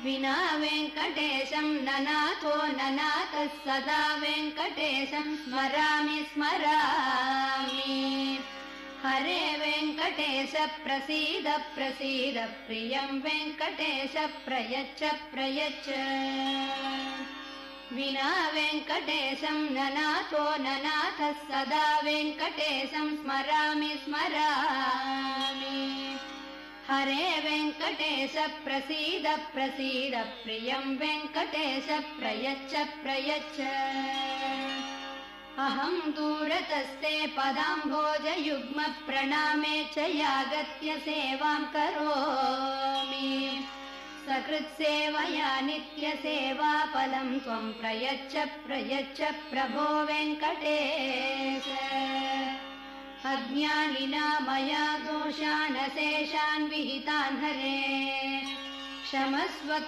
विना वेङ्कटेशं ननाथो ननाथः सदा वेङ्कटेशं स्मरामि स्मरामि। हरे वेङ्कटेश प्रसीद प्रसीद प्रियं वेङ्कटेश प्रयच्छ प्रयच्छ। विना वेङ्कटेशं ननाथो ननाथः सदा वेङ्कटेशं स्मरामि स्मरामि। हरे वेङ्कटेश प्रसीद प्रसीद प्रियं वेङ्कटेश प्रयच्छ प्रयच्छ। अहं दूरतस्ते पदाम्भोजयुग्म प्रणामे च यागत्य सेवां करोमि। सकृत्सेवया नित्यसेवाफलं त्वं प्रयच्छ प्रयच्छ प्रभो वेङ्कटेश। अज्ञानिना मया दोषान् अशेषान् विहितान् हरे क्षमस्व।